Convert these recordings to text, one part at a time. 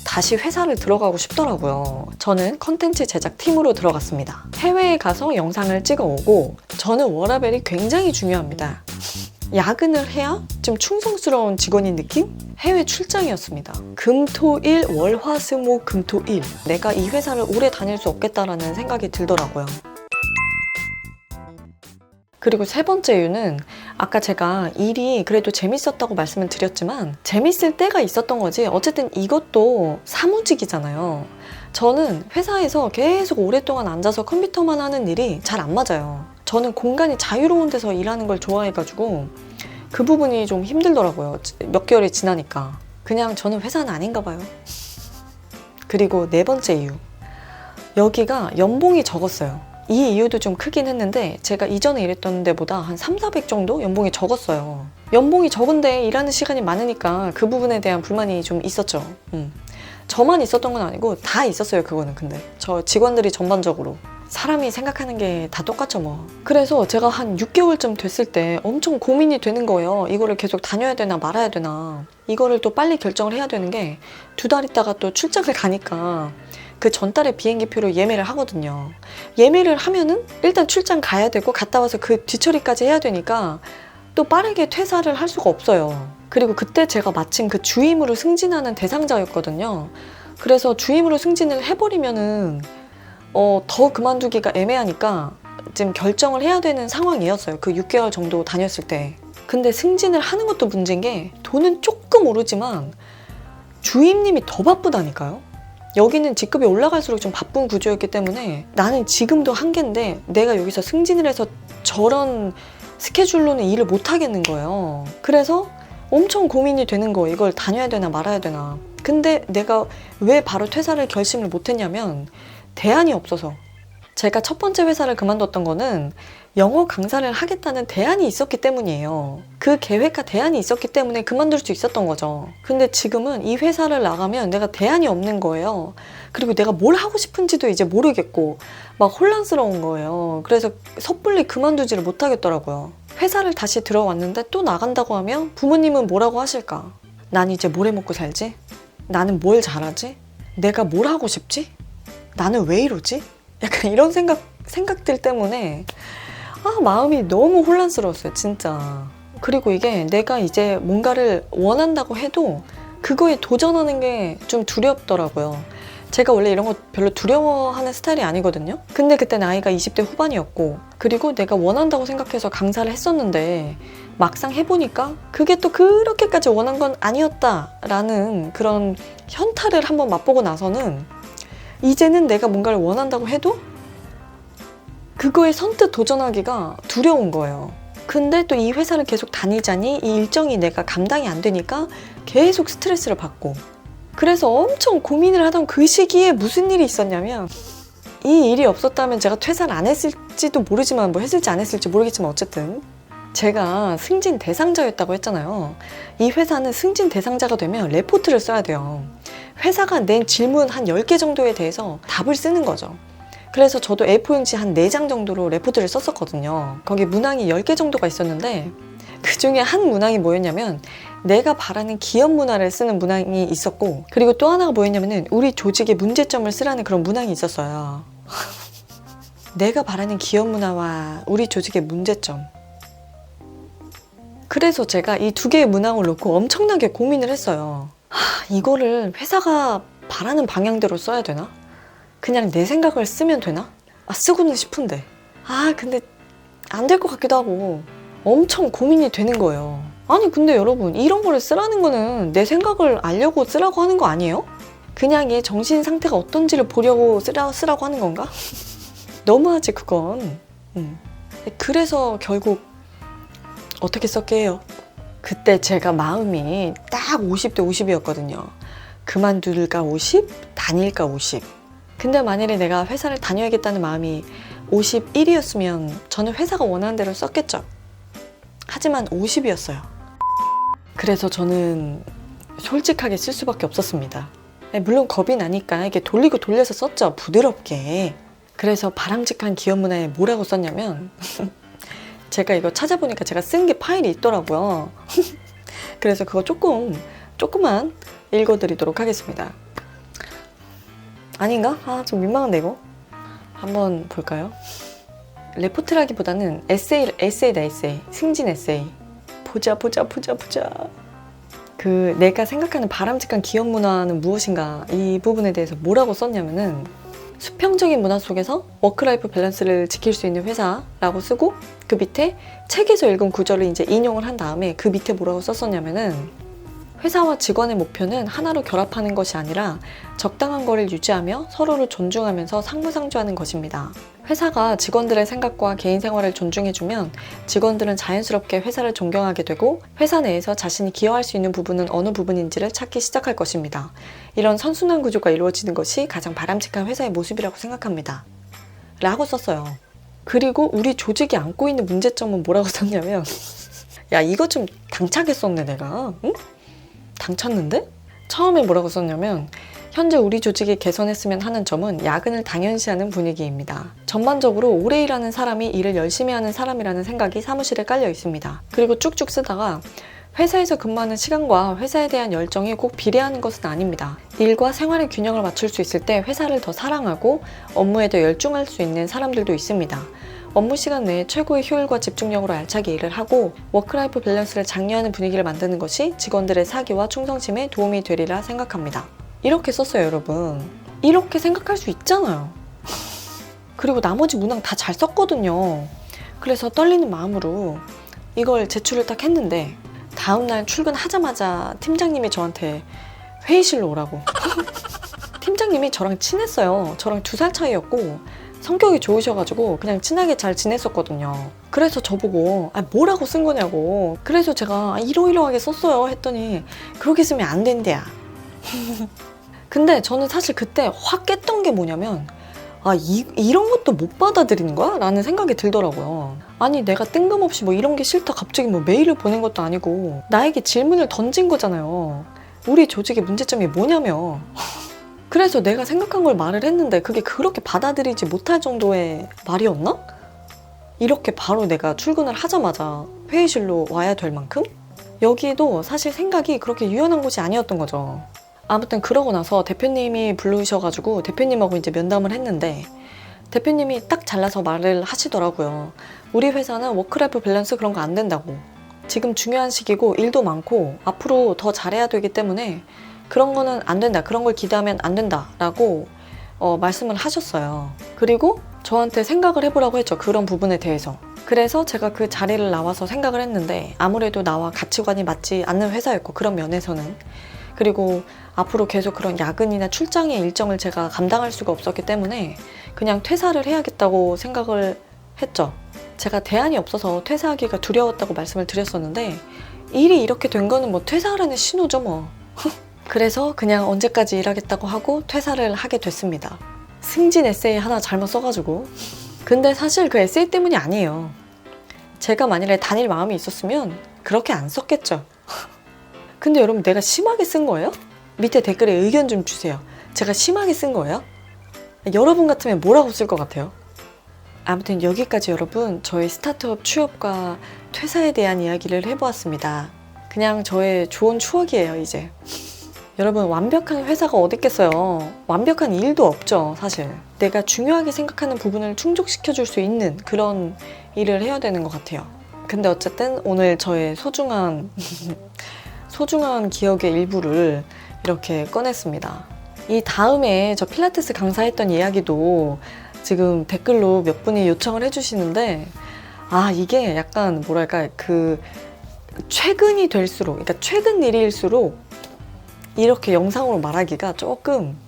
다시 회사를 들어가고 싶더라고요. 저는 컨텐츠 제작 팀으로 들어갔습니다. 해외에 가서 영상을 찍어 오고, 저는 워라밸이 굉장히 중요합니다. 야근을 해야 좀 충성스러운 직원인 느낌? 해외 출장이었습니다. 금토일 월화수목 금토일. 내가 이 회사를 오래 다닐 수 없겠다라는 생각이 들더라고요. 그리고 세 번째 이유는 아까 제가 일이 그래도 재밌었다고 말씀을 드렸지만 재밌을 때가 있었던 거지, 어쨌든 이것도 사무직이잖아요. 저는 회사에서 계속 오랫동안 앉아서 컴퓨터만 하는 일이 잘 안 맞아요. 저는 공간이 자유로운 데서 일하는 걸 좋아해가지고 그 부분이 좀 힘들더라고요. 몇 개월이 지나니까. 그냥 저는 회사는 아닌가 봐요. 그리고 네 번째 이유. 여기가 연봉이 적었어요. 이 이유도 좀 크긴 했는데 제가 이전에 일했던 데보다 한 300~400 정도 연봉이 적었어요. 연봉이 적은데 일하는 시간이 많으니까 그 부분에 대한 불만이 좀 있었죠. 저만 있었던 건 아니고 다 있었어요. 그거는. 근데 저 직원들이 전반적으로 사람이 생각하는 게 다 똑같죠 뭐. 그래서 제가 한 6개월쯤 됐을 때 엄청 고민이 되는 거예요. 이거를 계속 다녀야 되나 말아야 되나. 이거를 또 빨리 결정을 해야 되는 게 2달 있다가 또 출장을 가니까 그 전달에 비행기표로 예매를 하거든요. 예매를 하면은 일단 출장 가야 되고 갔다 와서 그 뒤처리까지 해야 되니까 또 빠르게 퇴사를 할 수가 없어요. 그리고 그때 제가 마침 그 주임으로 승진하는 대상자였거든요. 그래서 주임으로 승진을 해버리면은 더 그만두기가 애매하니까 지금 결정을 해야 되는 상황이었어요. 그 6개월 정도 다녔을 때. 근데 승진을 하는 것도 문제인 게 돈은 조금 오르지만 주임님이 더 바쁘다니까요. 여기는 직급이 올라갈수록 좀 바쁜 구조였기 때문에 나는 지금도 한계인데 내가 여기서 승진을 해서 저런 스케줄로는 일을 못 하겠는 거예요. 그래서 엄청 고민이 되는 거예요. 이걸 다녀야 되나 말아야 되나. 근데 내가 왜 바로 퇴사를 결심을 못 했냐면 대안이 없어서. 제가 첫 번째 회사를 그만뒀던 거는 영어 강사를 하겠다는 대안이 있었기 때문이에요. 그 계획과 대안이 있었기 때문에 그만둘 수 있었던 거죠. 근데 지금은 이 회사를 나가면 내가 대안이 없는 거예요. 그리고 내가 뭘 하고 싶은지도 이제 모르겠고 막 혼란스러운 거예요. 그래서 섣불리 그만두지를 못하겠더라고요. 회사를 다시 들어왔는데 또 나간다고 하면 부모님은 뭐라고 하실까? 난 이제 뭘 해먹고 살지? 나는 뭘 잘하지? 내가 뭘 하고 싶지? 나는 왜 이러지? 약간 이런 생각들 때문에 마음이 너무 혼란스러웠어요, 진짜. 그리고 이게 내가 이제 뭔가를 원한다고 해도 그거에 도전하는 게 좀 두렵더라고요. 제가 원래 이런 거 별로 두려워하는 스타일이 아니거든요. 근데 그때 나이가 20대 후반이었고, 그리고 내가 원한다고 생각해서 강사를 했었는데 막상 해보니까 그게 또 그렇게까지 원한 건 아니었다라는 그런 현타를 한번 맛보고 나서는 이제는 내가 뭔가를 원한다고 해도 그거에 선뜻 도전하기가 두려운 거예요. 근데 또 이 회사를 계속 다니자니 이 일정이 내가 감당이 안 되니까 계속 스트레스를 받고, 그래서 엄청 고민을 하던 그 시기에 무슨 일이 있었냐면, 이 일이 없었다면 제가 퇴사를 안 했을지도 모르지만, 뭐 했을지 안 했을지 모르겠지만 어쨌든 제가 승진 대상자였다고 했잖아요. 이 회사는 승진 대상자가 되면 레포트를 써야 돼요. 회사가 낸 질문 한 10개 정도에 대해서 답을 쓰는 거죠. 그래서 저도 A4용지 한 4장 정도로 레포트를 썼었거든요. 거기 문항이 10개 정도가 있었는데 그 중에 한 문항이 뭐였냐면 내가 바라는 기업 문화를 쓰는 문항이 있었고, 그리고 또 하나가 뭐였냐면은 우리 조직의 문제점을 쓰라는 그런 문항이 있었어요. 내가 바라는 기업 문화와 우리 조직의 문제점. 그래서 제가 이 2개의 문항을 놓고 엄청나게 고민을 했어요. 이거를 회사가 바라는 방향대로 써야 되나? 그냥 내 생각을 쓰면 되나? 쓰고는 싶은데 근데 안 될 것 같기도 하고 엄청 고민이 되는 거예요. 아니 근데 여러분, 이런 거를 쓰라는 거는 내 생각을 알려고 쓰라고 하는 거 아니에요? 그냥 얘 정신 상태가 어떤지를 보려고 쓰라고 하는 건가? 너무하지 그건. 그래서 결국 어떻게 썼게요? 그때 제가 마음이 딱 50대 50이었거든요. 그만둘까 50, 다닐까 50. 근데 만일에 내가 회사를 다녀야겠다는 마음이 51이었으면 저는 회사가 원하는 대로 썼겠죠. 하지만 50이었어요. 그래서 저는 솔직하게 쓸 수밖에 없었습니다. 물론 겁이 나니까 이게 돌리고 돌려서 썼죠. 부드럽게. 그래서 바람직한 기업 문화에 뭐라고 썼냐면 제가 이거 찾아보니까 제가 쓴 게 파일이 있더라고요. 그래서 그거 조그만 읽어드리도록 하겠습니다. 아닌가? 좀 민망한데 이거? 한번 볼까요? 레포트라기보다는 에세이다 에세이. 승진 에세이. 보자. 내가 생각하는 바람직한 기업 문화는 무엇인가, 이 부분에 대해서 뭐라고 썼냐면은, 수평적인 문화 속에서 워크라이프 밸런스를 지킬 수 있는 회사라고 쓰고, 그 밑에 책에서 읽은 구절을 이제 인용을 한 다음에 그 밑에 뭐라고 썼었냐면은, 회사와 직원의 목표는 하나로 결합하는 것이 아니라 적당한 거리를 유지하며 서로를 존중하면서 상부상조하는 것입니다. 회사가 직원들의 생각과 개인 생활을 존중해주면 직원들은 자연스럽게 회사를 존경하게 되고, 회사 내에서 자신이 기여할 수 있는 부분은 어느 부분인지를 찾기 시작할 것입니다. 이런 선순환 구조가 이루어지는 것이 가장 바람직한 회사의 모습이라고 생각합니다. 라고 썼어요. 그리고 우리 조직이 안고 있는 문제점은 뭐라고 썼냐면 야, 이거 좀 당차게 썼네 내가. 응? 당쳤는데? 처음에 뭐라고 썼냐면, 현재 우리 조직이 개선했으면 하는 점은 야근을 당연시하는 분위기입니다. 전반적으로 오래 일하는 사람이 일을 열심히 하는 사람이라는 생각이 사무실에 깔려 있습니다. 그리고 쭉쭉 쓰다가, 회사에서 근무하는 시간과 회사에 대한 열정이 꼭 비례하는 것은 아닙니다. 일과 생활의 균형을 맞출 수 있을 때 회사를 더 사랑하고 업무에 더 열중할 수 있는 사람들도 있습니다. 업무 시간 내에 최고의 효율과 집중력으로 알차게 일을 하고 워크라이프 밸런스를 장려하는 분위기를 만드는 것이 직원들의 사기와 충성심에 도움이 되리라 생각합니다. 이렇게 썼어요, 여러분. 이렇게 생각할 수 있잖아요. 그리고 나머지 문항 다 잘 썼거든요. 그래서 떨리는 마음으로 이걸 제출을 딱 했는데, 다음날 출근하자마자 팀장님이 저한테 회의실로 오라고. 팀장님이 저랑 친했어요. 저랑 2살 차이였고 성격이 좋으셔가지고 그냥 친하게 잘 지냈었거든요. 그래서 저보고 뭐라고 쓴 거냐고. 그래서 제가 이러이러하게 썼어요 했더니, 그렇게 쓰면 안 된대야. 근데 저는 사실 그때 확 깼던 게 뭐냐면, 이런 것도 못 받아들이는 거야? 라는 생각이 들더라고요. 아니, 내가 뜬금없이 뭐 이런 게 싫다 갑자기 뭐 메일을 보낸 것도 아니고 나에게 질문을 던진 거잖아요. 우리 조직의 문제점이 뭐냐며. 그래서 내가 생각한 걸 말을 했는데 그게 그렇게 받아들이지 못할 정도의 말이었나? 이렇게 바로 내가 출근을 하자마자 회의실로 와야 될 만큼? 여기도 사실 생각이 그렇게 유연한 곳이 아니었던 거죠. 아무튼 그러고 나서 대표님이 부르셔가지고 대표님하고 이제 면담을 했는데, 대표님이 딱 잘라서 말을 하시더라고요. 우리 회사는 워크라이프 밸런스 그런 거 안 된다고. 지금 중요한 시기고 일도 많고 앞으로 더 잘해야 되기 때문에 그런 거는 안 된다. 그런 걸 기대하면 안 된다. 라고 말씀을 하셨어요. 그리고 저한테 생각을 해보라고 했죠. 그런 부분에 대해서. 그래서 제가 그 자리를 나와서 생각을 했는데, 아무래도 나와 가치관이 맞지 않는 회사였고, 그런 면에서는. 그리고 앞으로 계속 그런 야근이나 출장의 일정을 제가 감당할 수가 없었기 때문에 그냥 퇴사를 해야겠다고 생각을 했죠. 제가 대안이 없어서 퇴사하기가 두려웠다고 말씀을 드렸었는데, 일이 이렇게 된 거는 뭐 퇴사하라는 신호죠 뭐. 그래서 그냥 언제까지 일하겠다고 하고 퇴사를 하게 됐습니다. 승진 에세이 하나 잘못 써가지고. 근데 사실 그 에세이 때문이 아니에요. 제가 만일에 다닐 마음이 있었으면 그렇게 안 썼겠죠. 근데 여러분, 내가 심하게 쓴 거예요? 밑에 댓글에 의견 좀 주세요. 제가 심하게 쓴 거예요? 여러분 같으면 뭐라고 쓸 것 같아요? 아무튼 여기까지 여러분, 저의 스타트업 취업과 퇴사에 대한 이야기를 해보았습니다. 그냥 저의 좋은 추억이에요, 이제. 여러분, 완벽한 회사가 어디 있겠어요. 완벽한 일도 없죠, 사실. 내가 중요하게 생각하는 부분을 충족시켜줄 수 있는 그런 일을 해야 되는 것 같아요. 근데 어쨌든 오늘 저의 소중한 기억의 일부를 이렇게 꺼냈습니다. 이 다음에 저 필라테스 강사했던 이야기도 지금 댓글로 몇 분이 요청을 해주시는데, 이게 약간 뭐랄까, 최근이 될수록, 그러니까 최근 일일수록 이렇게 영상으로 말하기가 조금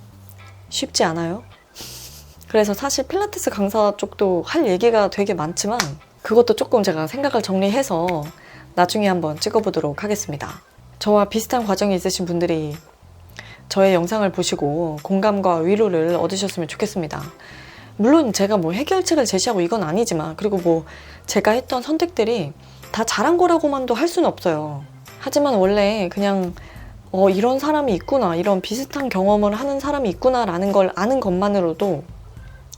쉽지 않아요. 그래서 사실 필라테스 강사 쪽도 할 얘기가 되게 많지만, 그것도 조금 제가 생각을 정리해서 나중에 한번 찍어보도록 하겠습니다. 저와 비슷한 과정이 있으신 분들이 저의 영상을 보시고 공감과 위로를 얻으셨으면 좋겠습니다. 물론 제가 뭐 해결책을 제시하고 이건 아니지만, 그리고 뭐 제가 했던 선택들이 다 잘한 거라고만도 할 수는 없어요. 하지만 원래 그냥 이런 사람이 있구나, 이런 비슷한 경험을 하는 사람이 있구나 라는 걸 아는 것만으로도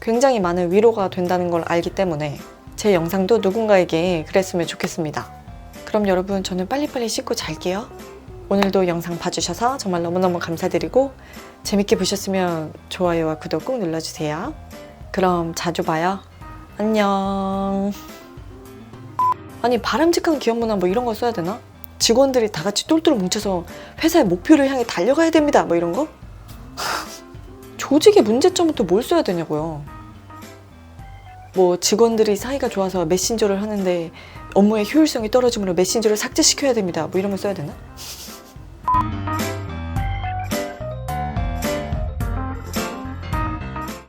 굉장히 많은 위로가 된다는 걸 알기 때문에 제 영상도 누군가에게 그랬으면 좋겠습니다. 그럼 여러분, 저는 빨리빨리 씻고 잘게요. 오늘도 영상 봐주셔서 정말 너무너무 감사드리고 재밌게 보셨으면 좋아요와 구독 꼭 눌러주세요. 그럼 자주 봐요. 안녕. 아니 바람직한 기업 문화 뭐 이런 거 써야 되나? 직원들이 다 같이 똘똘 뭉쳐서 회사의 목표를 향해 달려가야 됩니다 뭐 이런 거? 조직의 문제점은 또 뭘 써야 되냐고요. 뭐 직원들이 사이가 좋아서 메신저를 하는데 업무의 효율성이 떨어지므로 메신저를 삭제시켜야 됩니다 뭐 이런 거 써야 되나?